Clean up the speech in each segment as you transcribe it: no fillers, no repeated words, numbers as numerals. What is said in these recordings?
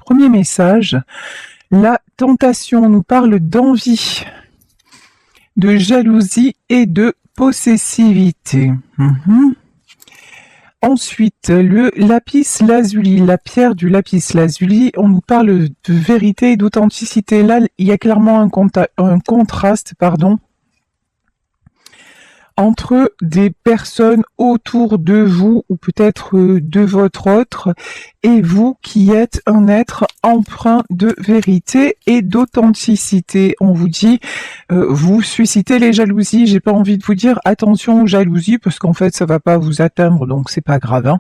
premier message, la tentation nous parle d'envie, de jalousie et de possessivité. Ensuite, le lapis lazuli, la pierre du lapis lazuli, on nous parle de vérité et d'authenticité. Là, il y a clairement un contraste, entre des personnes autour de vous ou peut-être de votre autre et vous qui êtes un être empreint de vérité et d'authenticité. On vous dit, vous suscitez les jalousies. J'ai pas envie de vous dire attention aux jalousies parce qu'en fait ça va pas vous atteindre donc c'est pas grave.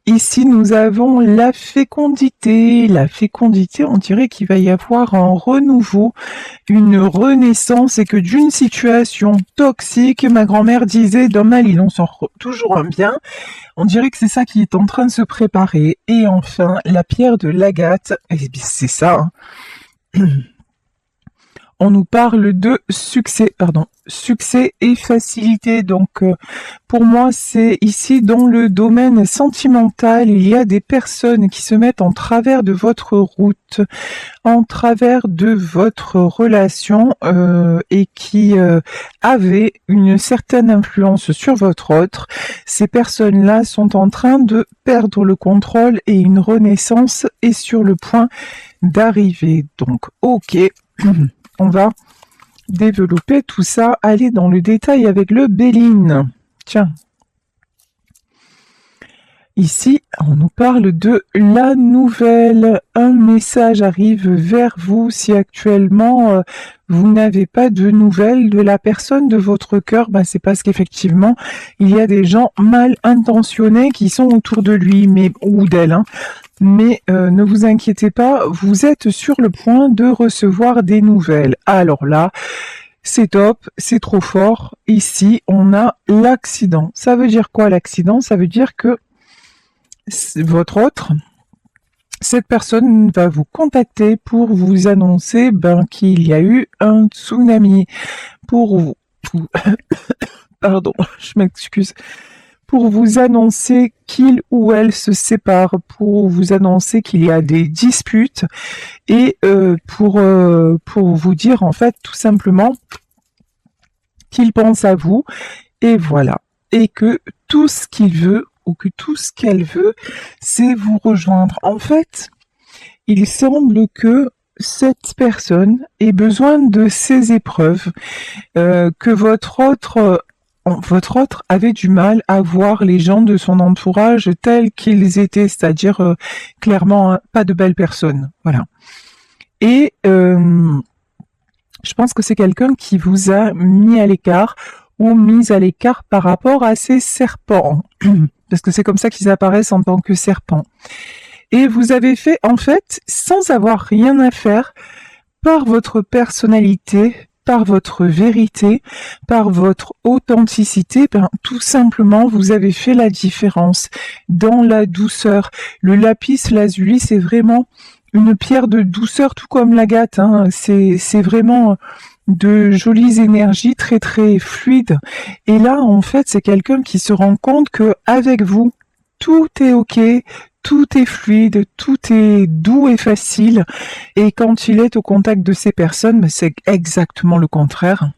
Ici, nous avons la fécondité. La fécondité, on dirait qu'il va y avoir un renouveau, une renaissance et que d'une situation toxique, ma grand-mère disait, d'un mal, il en sort toujours un bien. On dirait que c'est ça qui est en train de se préparer. Et enfin, la pierre de l'agate, eh bien, c'est ça. On nous parle de succès et facilité. Donc, pour moi, c'est ici dans le domaine sentimental, il y a des personnes qui se mettent en travers de votre route, en travers de votre relation et qui avaient une certaine influence sur votre autre. Ces personnes-là sont en train de perdre le contrôle et une renaissance est sur le point d'arriver. Donc, ok. On va développer tout ça, aller dans le détail avec le Béline. Tiens. Ici, on nous parle de la nouvelle. Un message arrive vers vous si actuellement vous n'avez pas de nouvelles de la personne de votre cœur. C'est parce qu'effectivement, il y a des gens mal intentionnés qui sont autour de lui ou d'elle. Mais ne vous inquiétez pas, vous êtes sur le point de recevoir des nouvelles. Alors là, c'est top, c'est trop fort. Ici, on a l'accident. Ça veut dire quoi l'accident? Ça veut dire que votre autre, cette personne va vous contacter pour vous annoncer qu'il y a eu un tsunami. Pardon, je m'excuse. Pour vous annoncer qu'il ou elle se sépare, pour vous annoncer qu'il y a des disputes et pour vous dire en fait tout simplement qu'il pense à vous et voilà. Et que tout ce qu'il veut ou que tout ce qu'elle veut, c'est vous rejoindre. En fait, il semble que cette personne ait besoin de ces épreuves, que votre autre avait du mal à voir les gens de son entourage tels qu'ils étaient, c'est-à-dire clairement pas de belles personnes. Voilà. Et je pense que c'est quelqu'un qui vous a mis à l'écart ou mise à l'écart par rapport à ces serpents. Parce que c'est comme ça qu'ils apparaissent en tant que serpents. Et vous avez fait, en fait, sans avoir rien à faire, par votre personnalité, par votre vérité, par votre authenticité, tout simplement, vous avez fait la différence dans la douceur. Le lapis lazuli, c'est vraiment une pierre de douceur, tout comme l'agate. C'est vraiment de jolies énergies très très fluides. Et là, en fait, c'est quelqu'un qui se rend compte que avec vous, tout est ok, tout est fluide, tout est doux et facile. Et quand il est au contact de ces personnes, c'est exactement le contraire.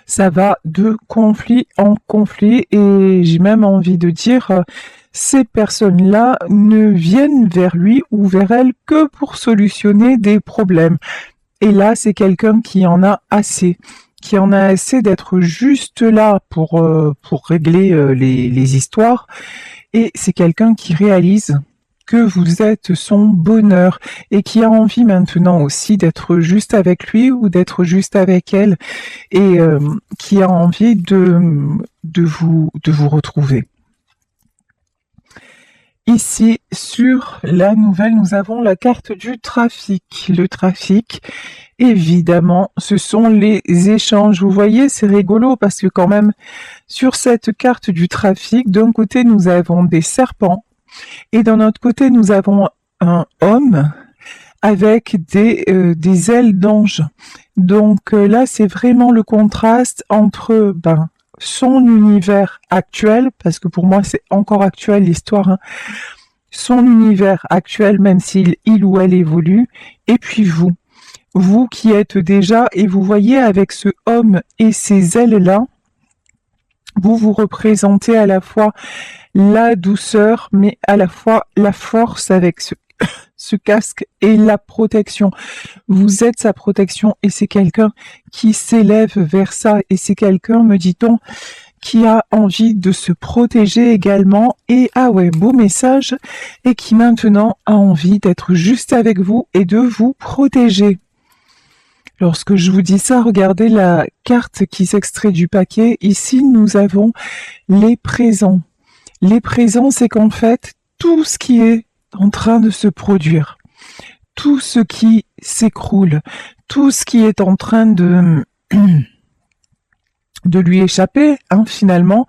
Ça va de conflit en conflit et j'ai même envie de dire, ces personnes-là ne viennent vers lui ou vers elle que pour solutionner des problèmes. Et là, c'est quelqu'un qui en a assez d'être juste là pour régler les histoires. Et c'est quelqu'un qui réalise que vous êtes son bonheur et qui a envie maintenant aussi d'être juste avec lui ou d'être juste avec elle et qui a envie de vous retrouver. Ici, sur la nouvelle, nous avons la carte du trafic. Le trafic, évidemment, ce sont les échanges. Vous voyez, c'est rigolo parce que quand même, sur cette carte du trafic, d'un côté, nous avons des serpents et d'un autre côté, nous avons un homme avec des ailes d'ange. Donc là, c'est vraiment le contraste entre son univers actuel, parce que pour moi c'est encore actuel l'histoire, son univers actuel, même s'il il ou elle évolue, et puis vous qui êtes déjà, et vous voyez avec ce homme et ces ailes-là, vous vous représentez à la fois la douceur, mais à la fois la force avec ce casque et la protection. Vous êtes sa protection et c'est quelqu'un qui s'élève vers ça et c'est quelqu'un, me dit-on, qui a envie de se protéger également et, ah ouais, beau message, et qui maintenant a envie d'être juste avec vous et de vous protéger. Lorsque je vous dis ça, regardez la carte qui s'extrait du paquet. Ici, nous avons les présents. Les présents, c'est qu'en fait, tout ce qui est en train de se produire, tout ce qui s'écroule, tout ce qui est en train de lui échapper, finalement,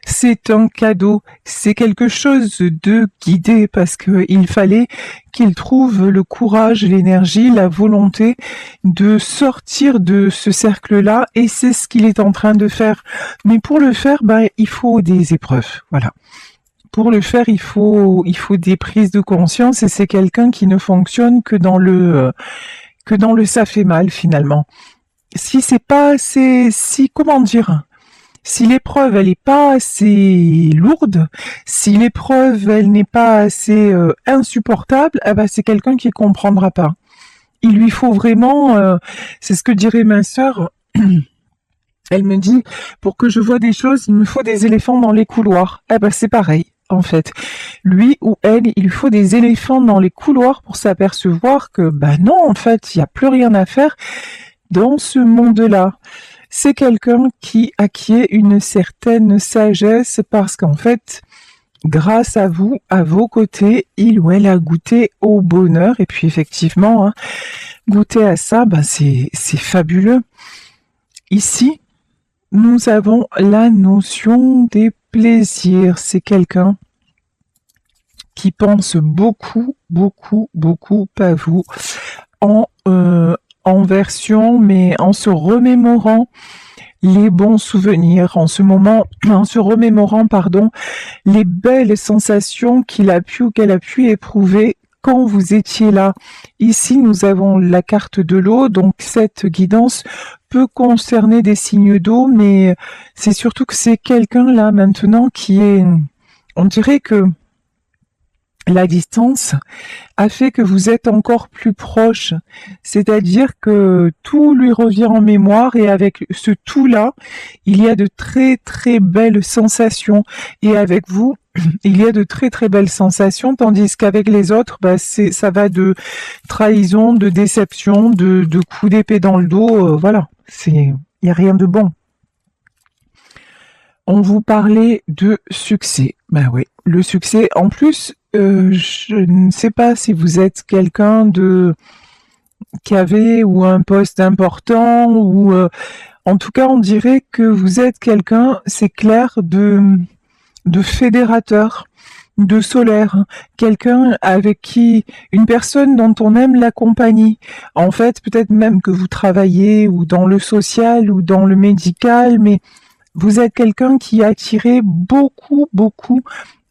c'est un cadeau, c'est quelque chose de guidé parce que il fallait qu'il trouve le courage, l'énergie, la volonté de sortir de ce cercle-là et c'est ce qu'il est en train de faire. Mais pour le faire, il faut des épreuves, voilà. Pour le faire, il faut des prises de conscience et c'est quelqu'un qui ne fonctionne que dans le ça fait mal finalement. Si c'est pas assez, comment dire, si l'épreuve elle est pas assez lourde, si l'épreuve elle n'est pas assez insupportable, c'est quelqu'un qui comprendra pas. Il lui faut vraiment, c'est ce que dirait ma sœur. Elle me dit, pour que je vois des choses, il me faut des éléphants dans les couloirs. C'est pareil. En fait, lui ou elle, il lui faut des éléphants dans les couloirs pour s'apercevoir que, non, en fait, il n'y a plus rien à faire dans ce monde-là. C'est quelqu'un qui acquiert une certaine sagesse parce qu'en fait, grâce à vous, à vos côtés, il ou elle a goûté au bonheur et puis effectivement, goûter à ça, c'est fabuleux. Ici, nous avons la notion des plaisirs. C'est quelqu'un qui pense beaucoup, beaucoup, beaucoup à vous en version, mais en se remémorant les bons souvenirs, en se remémorant, les belles sensations qu'il a pu ou qu'elle a pu éprouver quand vous étiez là. Ici, nous avons la carte de l'eau, donc cette guidance peut concerner des signes d'eau, mais c'est surtout que c'est quelqu'un là maintenant qui est, on dirait que la distance a fait que vous êtes encore plus proche, c'est-à-dire que tout lui revient en mémoire et avec ce tout-là, il y a de très très belles sensations et avec vous, il y a de très très belles sensations, tandis qu'avec les autres, ça va de trahison, de déception, de coups d'épée dans le dos, voilà, il n'y a rien de bon. On vous parlait de succès. Oui, le succès. En plus, je ne sais pas si vous êtes quelqu'un qui avait ou un poste important ou en tout cas, on dirait que vous êtes quelqu'un, c'est clair, de fédérateur, de solaire, quelqu'un avec qui, une personne dont on aime la compagnie. En fait, peut-être même que vous travaillez ou dans le social ou dans le médical, mais vous êtes quelqu'un qui attirez beaucoup, beaucoup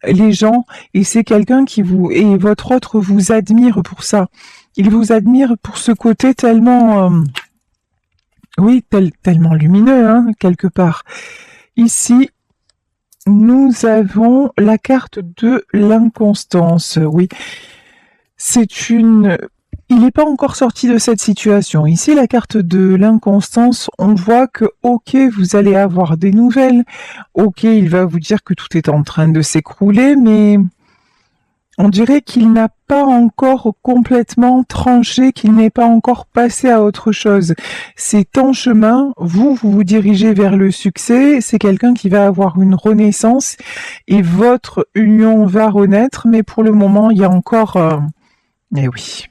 les gens et c'est quelqu'un qui et votre autre vous admire pour ça. Il vous admire pour ce côté tellement, tellement lumineux, quelque part. Ici, nous avons la carte de l'inconstance. Oui, il n'est pas encore sorti de cette situation. Ici, la carte de l'inconstance, on voit que, ok, vous allez avoir des nouvelles. Ok, il va vous dire que tout est en train de s'écrouler, mais on dirait qu'il n'a pas encore complètement tranché, qu'il n'est pas encore passé à autre chose. C'est en chemin, vous vous dirigez vers le succès, c'est quelqu'un qui va avoir une renaissance et votre union va renaître, mais pour le moment, il y a encore... oui.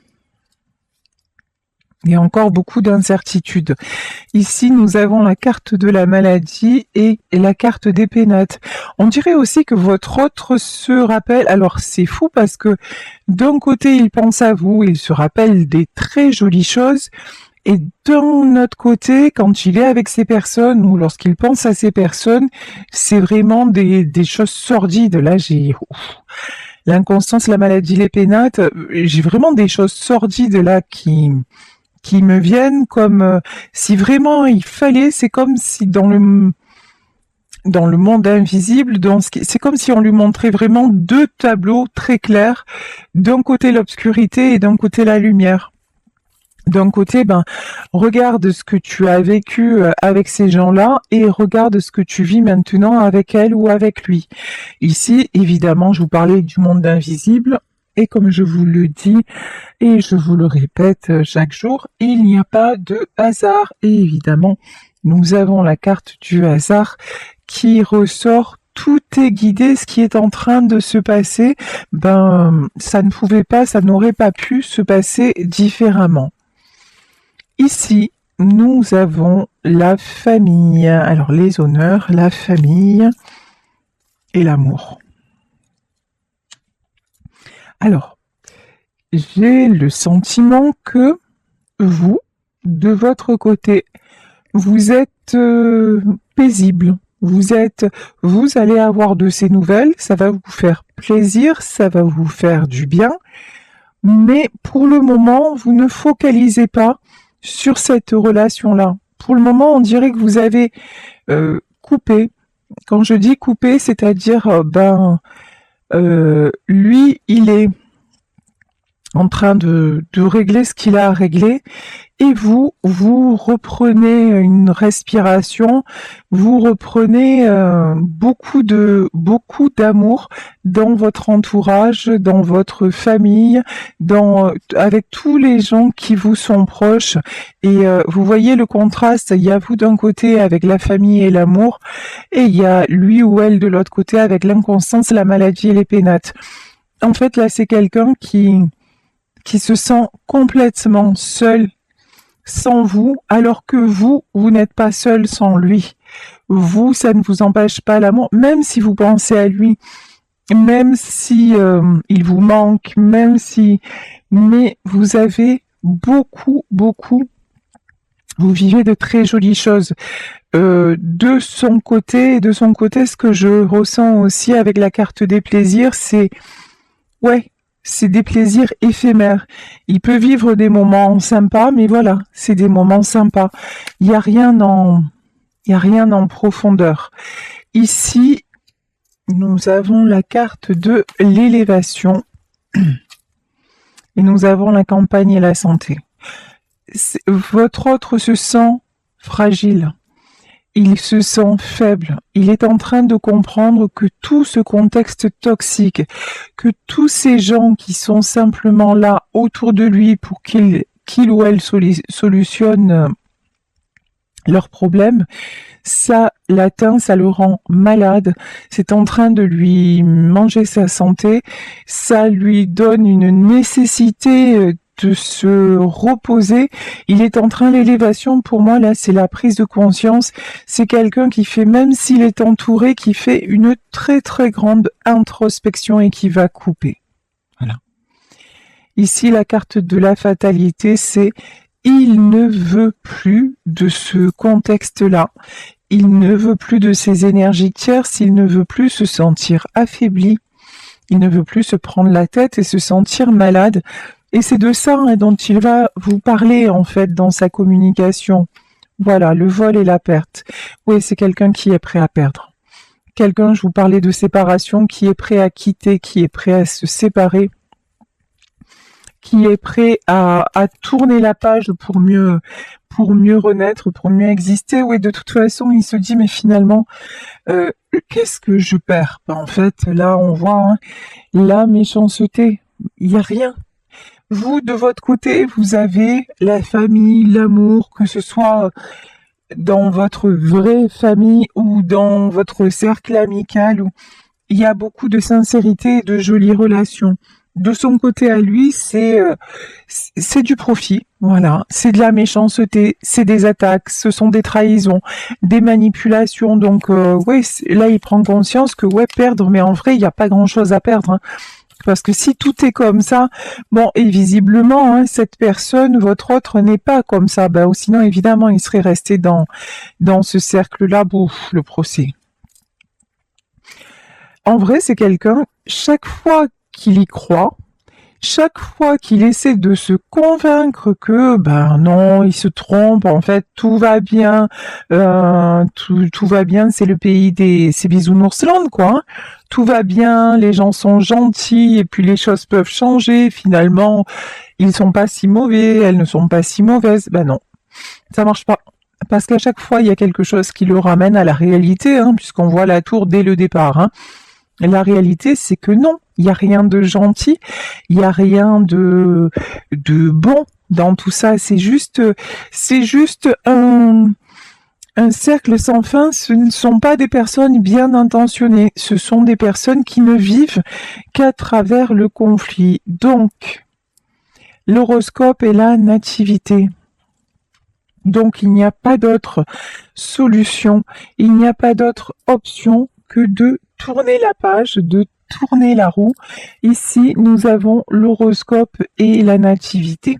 Il y a encore beaucoup d'incertitudes. Ici, nous avons la carte de la maladie et la carte des pénates. On dirait aussi que votre autre se rappelle, alors c'est fou parce que d'un côté, il pense à vous, il se rappelle des très jolies choses, et d'un autre côté, quand il est avec ces personnes ou lorsqu'il pense à ces personnes, c'est vraiment des choses sordides. Là, l'inconstance, la maladie, les pénates. J'ai vraiment des choses sordides là qui me viennent comme si vraiment il fallait, c'est comme si dans le monde invisible, c'est comme si on lui montrait vraiment deux tableaux très clairs, d'un côté l'obscurité et d'un côté la lumière. D'un côté, regarde ce que tu as vécu avec ces gens-là et regarde ce que tu vis maintenant avec elle ou avec lui. Ici, évidemment, je vous parlais du monde invisible et comme je vous le dis et je vous le répète chaque jour, il n'y a pas de hasard. Et évidemment, nous avons la carte du hasard qui ressort. Tout est guidé, ce qui est en train de se passer, ça ne pouvait pas, ça n'aurait pas pu se passer différemment. Ici, nous avons la famille. Alors, les honneurs, la famille et l'amour. Alors, j'ai le sentiment que vous, de votre côté, vous êtes paisible. Vous allez avoir de ces nouvelles, ça va vous faire plaisir, ça va vous faire du bien. Mais pour le moment, vous ne focalisez pas sur cette relation-là. Pour le moment, on dirait que vous avez coupé. Quand je dis coupé, c'est-à-dire, lui, il est en train de régler ce qu'il a à régler, et vous reprenez une respiration, vous reprenez beaucoup d'amour dans votre entourage, dans votre famille, avec tous les gens qui vous sont proches. Et vous voyez le contraste, il y a vous d'un côté avec la famille et l'amour, et il y a lui ou elle de l'autre côté avec l'inconstance, la maladie et les pénates. En fait, là, c'est quelqu'un qui se sent complètement seul sans vous, alors que vous n'êtes pas seul sans lui. Vous, ça ne vous empêche pas l'amour, même si vous pensez à lui, même si il vous manque, mais vous avez beaucoup, vous vivez de très jolies choses. De son côté, ce que je ressens aussi avec la carte des plaisirs, c'est des plaisirs éphémères. Il peut vivre des moments sympas, mais voilà, c'est des moments sympas. Il n'y a rien en profondeur. Ici, nous avons la carte de l'élévation et nous avons la campagne et la santé. Votre autre se sent fragile. Il se sent faible. Il est en train de comprendre que tout ce contexte toxique, que tous ces gens qui sont simplement là autour de lui pour qu'il ou elle solutionne leurs problèmes, ça l'atteint, ça le rend malade. C'est en train de lui manger sa santé. Ça lui donne une nécessité de se reposer. Il est en train, l'élévation pour moi là, c'est la prise de conscience. C'est quelqu'un qui fait, même s'il est entouré, qui fait une très très grande introspection et qui va couper. Voilà. Ici, la carte de la fatalité, c'est il ne veut plus de ce contexte-là. Il ne veut plus de ces énergies tierces. Il ne veut plus se sentir affaibli. Il ne veut plus se prendre la tête et se sentir malade. Et c'est de ça dont il va vous parler, en fait, dans sa communication. Voilà, le vol et la perte. Oui, c'est quelqu'un qui est prêt à perdre. Quelqu'un, je vous parlais de séparation, qui est prêt à quitter, qui est prêt à se séparer, qui est prêt à tourner la page pour mieux renaître, pour mieux exister. Oui, de toute façon, il se dit, mais finalement, qu'est-ce que je perds? En fait, là, on voit la méchanceté. Il n'y a rien. Vous, de votre côté, vous avez la famille, l'amour, que ce soit dans votre vraie famille ou dans votre cercle amical, où il y a beaucoup de sincérité et de jolies relations. De son côté à lui, c'est du profit, voilà, c'est de la méchanceté, c'est des attaques, ce sont des trahisons, des manipulations. Donc là, il prend conscience que perdre, mais en vrai, il n'y a pas grand-chose à perdre. Parce que si tout est comme ça, et visiblement, cette personne, votre autre, n'est pas comme ça. Ou sinon, évidemment, il serait resté dans ce cercle-là. Le procès. En vrai, c'est quelqu'un, chaque fois qu'il y croit, chaque fois qu'il essaie de se convaincre que ben non, il se trompe, en fait tout va bien, tout va bien, c'est le pays c'est Bisounoursland quoi. Hein. Tout va bien, les gens sont gentils et puis les choses peuvent changer. Finalement, ils sont pas si mauvais, elles ne sont pas si mauvaises. Ben non, ça marche pas. Parce qu'à chaque fois, il y a quelque chose qui le ramène à la réalité, hein, puisqu'on voit la tour dès le départ. Hein. La réalité, c'est que non, il n'y a rien de gentil, il n'y a rien de bon dans tout ça. C'est juste un cercle sans fin. Ce ne sont pas des personnes bien intentionnées. Ce sont des personnes qui ne vivent qu'à travers le conflit. Donc, l'horoscope est la nativité. Donc, il n'y a pas d'autre solution, il n'y a pas d'autre option que de tourner la page, de tourner la roue. Ici, nous avons l'horoscope et la nativité.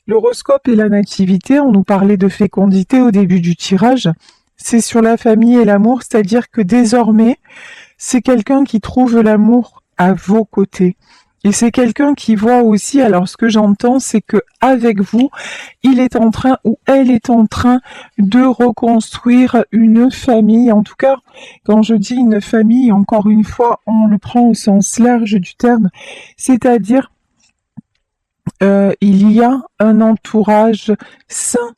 L'horoscope et la nativité, on nous parlait de fécondité au début du tirage, c'est sur la famille et l'amour, c'est-à-dire que désormais, c'est quelqu'un qui trouve l'amour à vos côtés. Et c'est quelqu'un qui voit aussi, alors ce que j'entends, c'est que avec vous, il est en train ou elle est en train de reconstruire une famille. En tout cas, quand je dis une famille, encore une fois, on le prend au sens large du terme, c'est-à-dire il y a un entourage sain.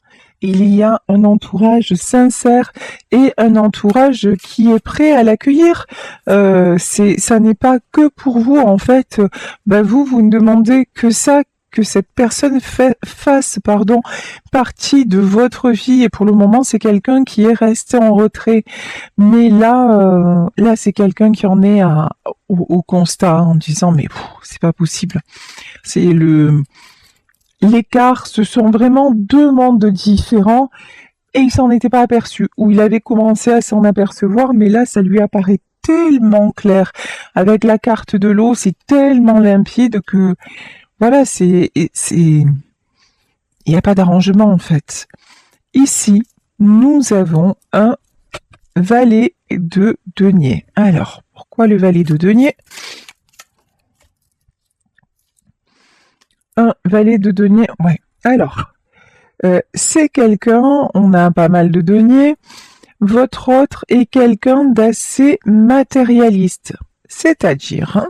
Il y a un entourage sincère et un entourage qui est prêt à l'accueillir. Ça n'est pas que pour vous en fait. Vous ne demandez que ça, que cette personne fasse partie de votre vie. Et pour le moment, c'est quelqu'un qui est resté en retrait. Mais là, c'est quelqu'un qui en est au constat en disant mais c'est pas possible. C'est l'écart, ce sont vraiment deux mondes différents et il s'en était pas aperçu, ou il avait commencé à s'en apercevoir, mais là ça lui apparaît tellement clair. Avec la carte de l'eau, c'est tellement limpide que voilà, il n'y a pas d'arrangement en fait. Ici, nous avons un valet de denier. Alors, pourquoi le valet de denier ? Un valet de denier, ouais. Alors, c'est quelqu'un, on a pas mal de deniers, votre autre est quelqu'un d'assez matérialiste. C'est-à-dire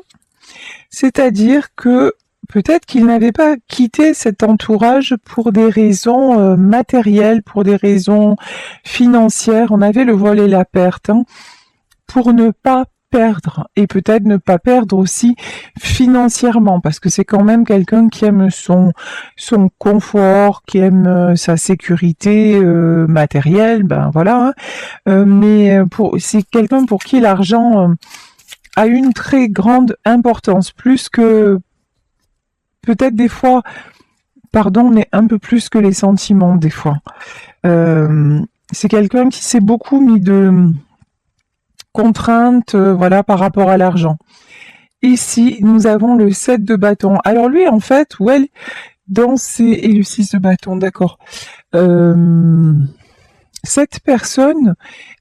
que peut-être qu'il n'avait pas quitté cet entourage pour des raisons matérielles, pour des raisons financières. On avait le vol et la perte, hein, pour ne pas perdre et peut-être ne pas perdre aussi financièrement parce que c'est quand même quelqu'un qui aime son confort, qui aime sa sécurité matérielle, ben voilà. Hein. Mais c'est quelqu'un pour qui l'argent a une très grande importance, plus que peut-être des fois, mais un peu plus que les sentiments des fois. C'est quelqu'un qui s'est beaucoup mis de contraintes, par rapport à l'argent. Ici, nous avons le 7 de bâton. Alors lui, en fait, et le 6 de bâton, d'accord. Cette personne,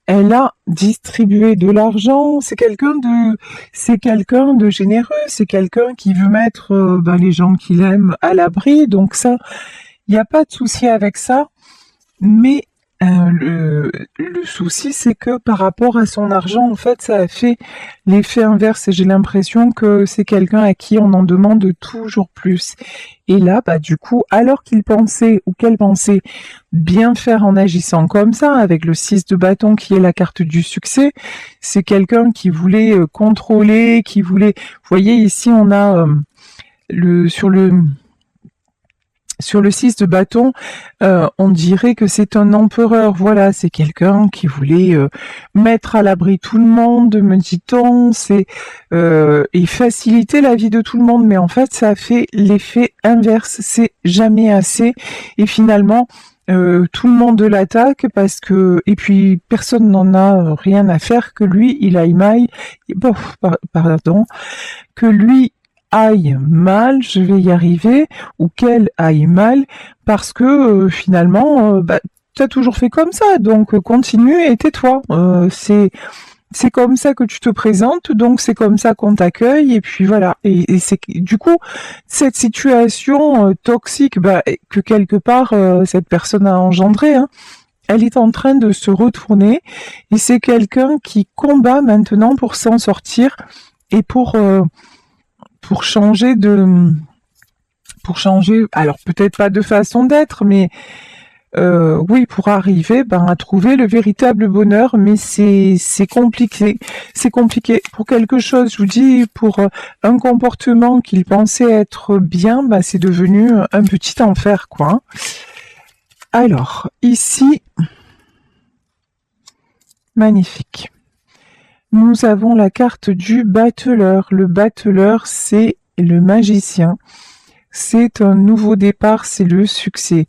elle a distribué de l'argent. C'est quelqu'un de généreux. C'est quelqu'un qui veut mettre les gens qu'il aime à l'abri. Donc ça, il n'y a pas de souci avec ça. Mais le souci, c'est que par rapport à son argent, en fait, ça a fait l'effet inverse et j'ai l'impression que c'est quelqu'un à qui on en demande toujours plus. Et là, du coup, alors qu'il pensait ou qu'elle pensait bien faire en agissant comme ça, avec le 6 de bâton qui est la carte du succès, c'est quelqu'un qui voulait contrôler, qui voulait... Vous voyez, ici, on a sur le 6 de bâton, on dirait que c'est un empereur. Voilà, c'est quelqu'un qui voulait mettre à l'abri tout le monde, me dit-on, et faciliter la vie de tout le monde. Mais en fait, ça a fait l'effet inverse. C'est jamais assez. Et finalement, tout le monde l'attaque et puis personne n'en a rien à faire que lui, il aille mal. Que lui aille mal, je vais y arriver, ou qu'elle aille mal, parce que finalement, t'as toujours fait comme ça, donc continue et tais-toi. c'est comme ça que tu te présentes, donc c'est comme ça qu'on t'accueille, et puis voilà. Et c'est du coup cette situation toxique que quelque part cette personne a engendrée, hein, elle est en train de se retourner, et c'est quelqu'un qui combat maintenant pour s'en sortir et pour changer alors peut-être pas de façon d'être, mais oui, pour arriver à trouver le véritable bonheur, mais c'est compliqué. C'est compliqué. Pour quelque chose, je vous dis, pour un comportement qu'il pensait être bien, c'est devenu un petit enfer, quoi. Alors, ici, magnifique. Nous avons la carte du battleur. Le battleur, c'est le magicien. C'est un nouveau départ, c'est le succès.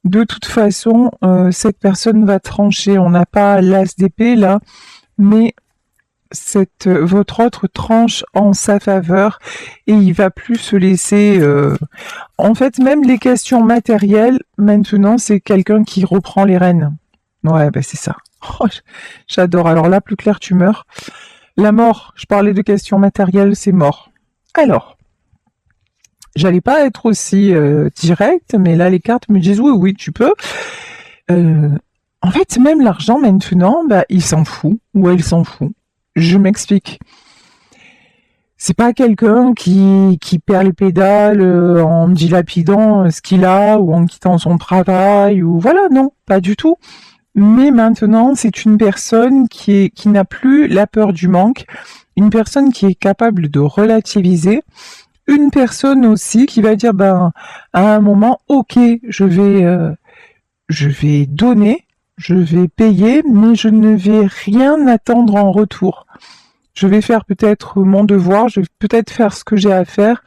De toute façon, cette personne va trancher. On n'a pas l'as d'épée là, mais votre autre tranche en sa faveur et il va plus se laisser. En fait, même les questions matérielles, maintenant, c'est quelqu'un qui reprend les rênes. Ouais, c'est ça. Oh, j'adore. Alors là, plus clair, tu meurs. La mort, je parlais de questions matérielles, c'est mort. Alors. J'allais pas être aussi directe, mais là les cartes me disent oui, tu peux. En fait, même l'argent maintenant, il s'en fout ou elle s'en fout. Je m'explique. C'est pas quelqu'un qui perd les pédales en dilapidant ce qu'il a ou en quittant son travail ou voilà, non, pas du tout. Mais maintenant, c'est une personne qui n'a plus la peur du manque, une personne qui est capable de relativiser. Une personne aussi qui va dire à un moment, ok, je vais donner, je vais payer, mais je ne vais rien attendre en retour. Je vais faire peut-être mon devoir, je vais peut-être faire ce que j'ai à faire,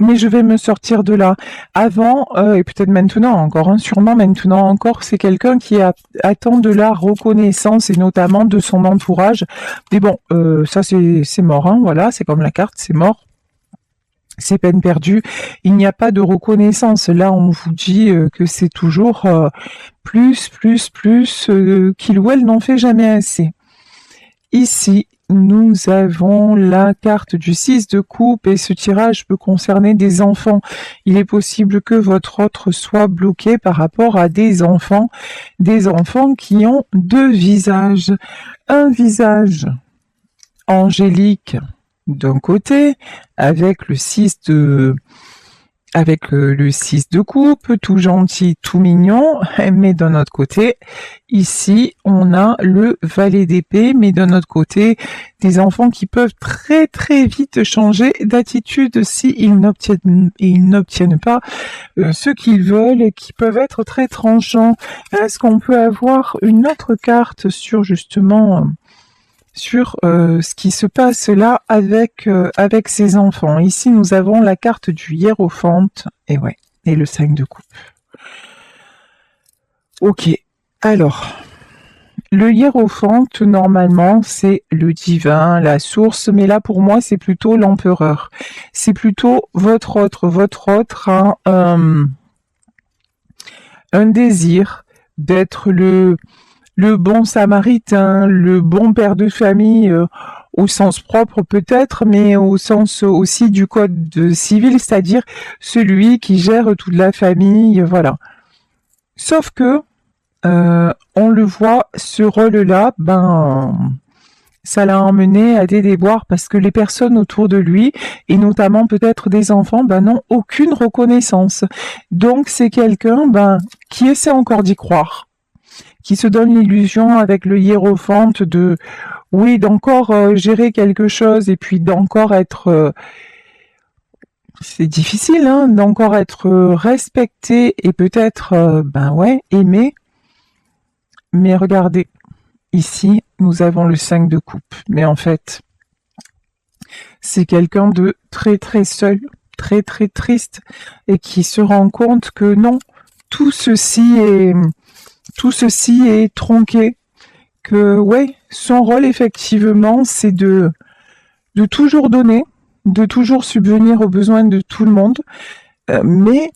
mais je vais me sortir de là. Avant, et peut-être maintenant encore, sûrement maintenant encore, c'est quelqu'un qui attend de la reconnaissance et notamment de son entourage. Mais bon, ça c'est mort, hein, voilà, c'est comme la carte, c'est mort. C'est peine perdue. Il n'y a pas de reconnaissance. Là, on vous dit que c'est toujours plus, qu'il ou elle n'en fait jamais assez. Ici, nous avons la carte du 6 de coupe et ce tirage peut concerner des enfants. Il est possible que votre autre soit bloqué par rapport à des enfants qui ont deux visages. Un visage angélique d'un côté, avec le 6 de coupe, tout gentil, tout mignon, mais d'un autre côté, ici, on a le valet d'épée, mais d'un autre côté, des enfants qui peuvent très très vite changer d'attitude s'ils n'obtiennent pas ce qu'ils veulent, qui peuvent être très tranchants. Est-ce qu'on peut avoir une autre carte sur justement sur ce qui se passe là avec ces enfants. Ici, nous avons la carte du hiérophante, et le 5 de coupe. Ok, alors, le hiérophante, normalement, c'est le divin, la source, mais là, pour moi, c'est plutôt l'empereur. C'est plutôt votre autre a un désir d'être le bon samaritain, le bon père de famille, au sens propre peut-être, mais au sens aussi du code civil, c'est-à-dire celui qui gère toute la famille, voilà. Sauf que, on le voit, ce rôle-là, ça l'a emmené à des déboires parce que les personnes autour de lui, et notamment peut-être des enfants, n'ont aucune reconnaissance. Donc c'est quelqu'un, qui essaie encore d'y croire, qui se donne l'illusion avec le hiérophante d'encore gérer quelque chose et puis d'encore être, c'est difficile, hein, d'encore être respecté et peut-être, aimé. Mais regardez, ici, nous avons le 5 de coupe. Mais en fait, c'est quelqu'un de très très seul, très très triste et qui se rend compte que non, tout ceci est tronqué, que son rôle effectivement c'est de toujours donner, de toujours subvenir aux besoins de tout le monde, mais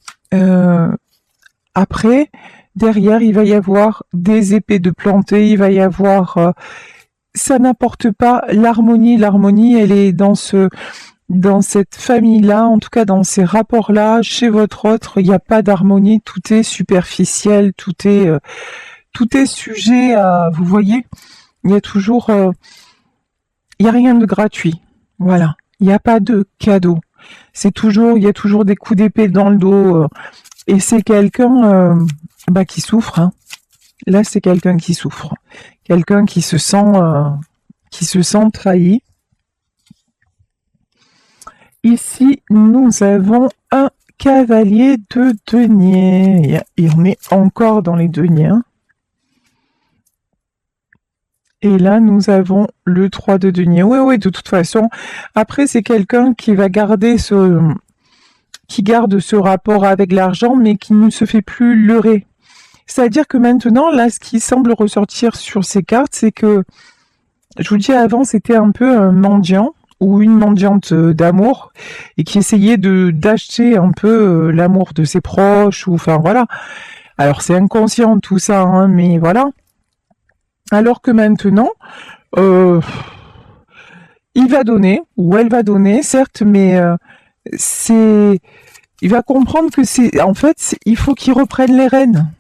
après, derrière, il va y avoir des épées de planter, il va y avoir ça n'apporte pas l'harmonie. L'harmonie, elle est dans cette famille-là, en tout cas dans ces rapports-là. Chez votre autre, il n'y a pas d'harmonie, tout est superficiel, tout est sujet à, vous voyez, il y a toujours, il n'y a rien de gratuit. Voilà. Il n'y a pas de cadeau. Il y a toujours des coups d'épée dans le dos, et c'est quelqu'un, qui souffre, hein. Là, c'est quelqu'un qui souffre. Quelqu'un qui se sent trahi. Ici, nous avons un cavalier de denier. Et on est encore dans les deniers, hein. Et là, nous avons le 3 de denier. Oui, de toute façon. Après, c'est quelqu'un qui garde ce rapport avec l'argent, mais qui ne se fait plus leurrer. C'est-à-dire que maintenant, là, ce qui semble ressortir sur ces cartes, c'est que, je vous dis avant, c'était un peu un mendiant ou une mendiante d'amour et qui essayait d'acheter un peu l'amour de ses proches, ou enfin voilà. Alors c'est inconscient tout ça, hein, mais voilà. Alors que maintenant, il va donner, ou elle va donner, certes, mais il va comprendre que il faut qu'il reprenne les rênes.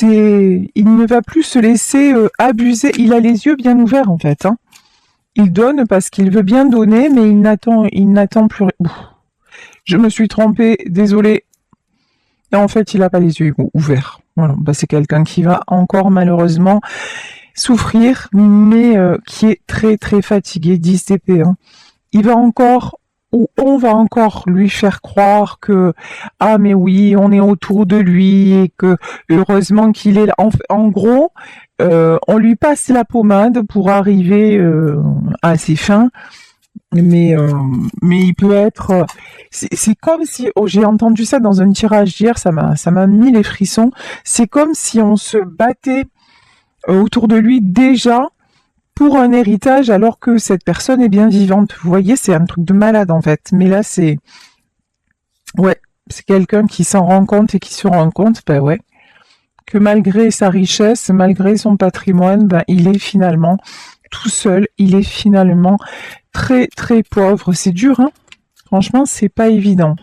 Il ne va plus se laisser abuser. Il a les yeux bien ouverts en fait, hein. Il donne parce qu'il veut bien donner, mais il n'attend plus. Je me suis trompée, désolée. Et en fait, il n'a pas les yeux ouverts. Voilà, c'est quelqu'un qui va encore malheureusement souffrir, mais qui est très très fatigué, 10 TP. Hein. Il va encore, ou on va encore lui faire croire que mais oui, on est autour de lui et que heureusement qu'il est là. En gros, on lui passe la pommade pour arriver à ses fins. Mais il peut être, c'est comme si, j'ai entendu ça dans un tirage hier, ça m'a mis les frissons. C'est comme si on se battait autour de lui déjà pour un héritage alors que cette personne est bien vivante. Vous voyez, c'est un truc de malade en fait. Mais là, c'est quelqu'un qui s'en rend compte et qui se rend compte, que malgré sa richesse, malgré son patrimoine, il est finalement tout seul. Il est finalement très très pauvre. C'est dur, hein. Franchement, c'est pas évident.